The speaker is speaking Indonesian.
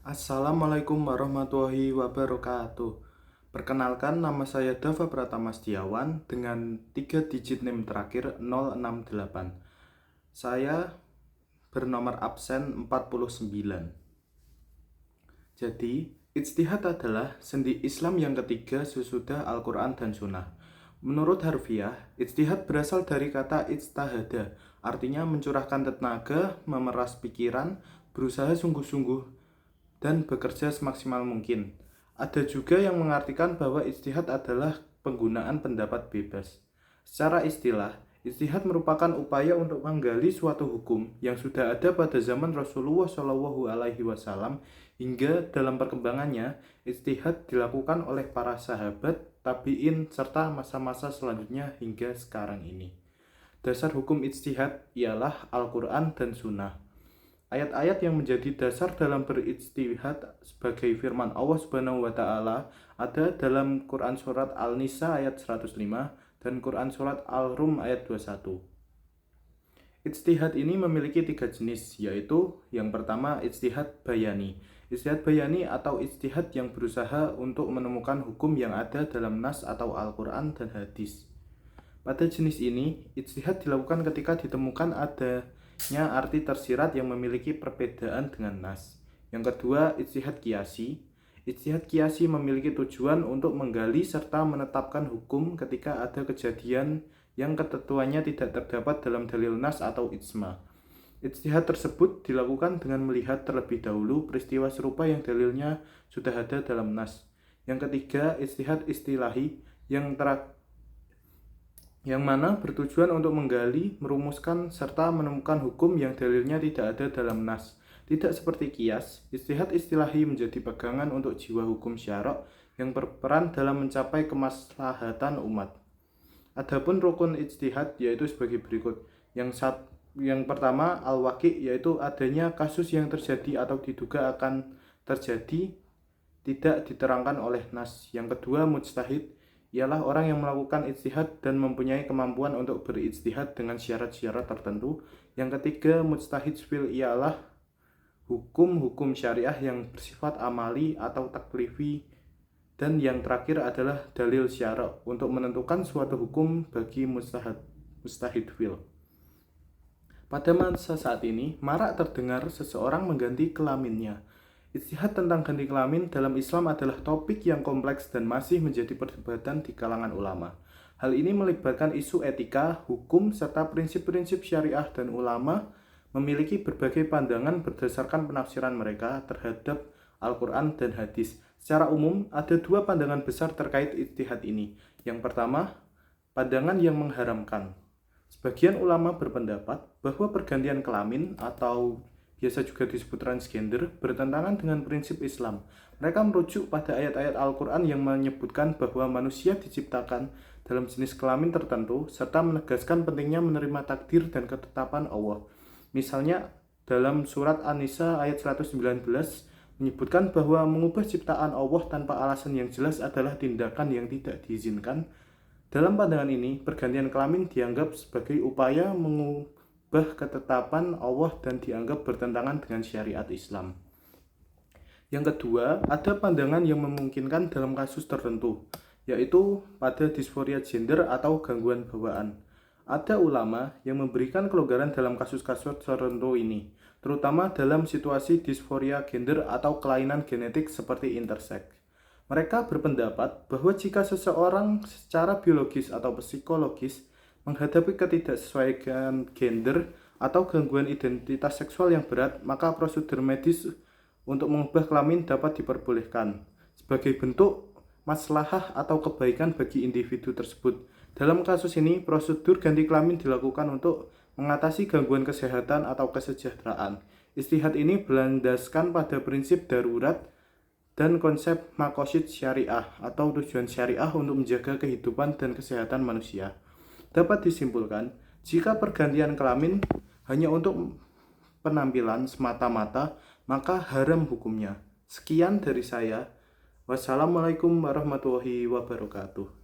Assalamualaikum warahmatullahi wabarakatuh. Perkenalkan, nama saya Dava Pratama Setiawan dengan 3 digit NIM terakhir 068. Saya bernomor absen 49. Jadi, ijtihad adalah sendi Islam yang ketiga sesudah Al-Quran dan Sunnah. Menurut harfiah, ijtihad berasal dari kata ijtahada, artinya mencurahkan tenaga, memeras pikiran, berusaha sungguh-sungguh, dan bekerja semaksimal mungkin. Ada juga yang mengartikan bahwa ijtihad adalah penggunaan pendapat bebas. Secara istilah, ijtihad merupakan upaya untuk menggali suatu hukum yang sudah ada pada zaman Rasulullah Shallallahu Alaihi Wasallam hingga dalam perkembangannya, ijtihad dilakukan oleh para sahabat, tabi'in, serta masa-masa selanjutnya hingga sekarang ini. Dasar hukum ijtihad ialah Al-Quran dan Sunnah. Ayat-ayat yang menjadi dasar dalam berijtihad sebagai firman Allah Subhanahu wa taala ada dalam Quran surat Al-Nisa ayat 105 dan Quran surat Al-Rum ayat 21. Ijtihad ini memiliki 3 jenis, yaitu yang pertama ijtihad bayani. Ijtihad bayani atau ijtihad yang berusaha untuk menemukan hukum yang ada dalam nas atau Al-Quran dan hadis. Pada jenis ini, ijtihad dilakukan ketika ditemukan adanya arti tersirat yang memiliki perbedaan dengan nas. Yang kedua, ijtihad qiyasi. Ijtihad qiyasi memiliki tujuan untuk menggali serta menetapkan hukum ketika ada kejadian yang ketentuannya tidak terdapat dalam dalil nas atau ijma. Ijtihad tersebut dilakukan dengan melihat terlebih dahulu peristiwa serupa yang dalilnya sudah ada dalam nas. Yang ketiga, ijtihad istilahi yang mana bertujuan untuk menggali, merumuskan, serta menemukan hukum yang dalilnya tidak ada dalam nas. Tidak seperti qiyas, ijtihad istilahi menjadi pegangan untuk jiwa hukum syara' yang berperan dalam mencapai kemaslahatan umat. Adapun rukun ijtihad yaitu sebagai berikut. Yang pertama, al-waqi', yaitu adanya kasus yang terjadi atau diduga akan terjadi tidak diterangkan oleh nas. Yang kedua, mujtahid, ialah orang yang melakukan ijtihad dan mempunyai kemampuan untuk berijtihad dengan syarat-syarat tertentu. Yang ketiga, mujtahid fil ialah hukum-hukum syariah yang bersifat amali atau taklifi. Dan yang terakhir adalah dalil syara' untuk menentukan suatu hukum bagi mujtahid fil. Pada masa saat ini, marak terdengar seseorang mengganti kelaminnya. Ijtihad tentang ganti kelamin dalam Islam adalah topik yang kompleks dan masih menjadi perdebatan di kalangan ulama. Hal ini melibatkan isu etika, hukum, serta prinsip-prinsip syariah, dan ulama memiliki berbagai pandangan berdasarkan penafsiran mereka terhadap Al-Quran dan hadis. Secara umum, ada 2 pandangan besar terkait ijtihad ini. Yang pertama, pandangan yang mengharamkan. Sebagian ulama berpendapat bahwa pergantian kelamin atau biasa juga disebut transgender, bertentangan dengan prinsip Islam. Mereka merujuk pada ayat-ayat Al-Quran yang menyebutkan bahwa manusia diciptakan dalam jenis kelamin tertentu, serta menegaskan pentingnya menerima takdir dan ketetapan Allah. Misalnya, dalam surat An-Nisa ayat 119, menyebutkan bahwa mengubah ciptaan Allah tanpa alasan yang jelas adalah tindakan yang tidak diizinkan. Dalam pandangan ini, pergantian kelamin dianggap sebagai upaya mengubah ketetapan Allah dan dianggap bertentangan dengan syariat Islam. Yang kedua, ada pandangan yang memungkinkan dalam kasus tertentu, yaitu pada disforia gender atau gangguan bawaan. Ada ulama yang memberikan kelonggaran dalam kasus-kasus tertentu ini, terutama dalam situasi disforia gender atau kelainan genetik seperti intersex. Mereka berpendapat bahwa jika seseorang secara biologis atau psikologis menghadapi ketidaksesuaian gender atau gangguan identitas seksual yang berat, maka prosedur medis untuk mengubah kelamin dapat diperbolehkan sebagai bentuk maslahah atau kebaikan bagi individu tersebut. Dalam kasus ini, prosedur ganti kelamin dilakukan untuk mengatasi gangguan kesehatan atau kesejahteraan. Ijtihad ini berlandaskan pada prinsip darurat dan konsep maqasid syariah atau tujuan syariah untuk menjaga kehidupan dan kesehatan manusia. Dapat disimpulkan, jika pergantian kelamin hanya untuk penampilan semata-mata, maka haram hukumnya. Sekian dari saya. Wassalamualaikum warahmatullahi wabarakatuh.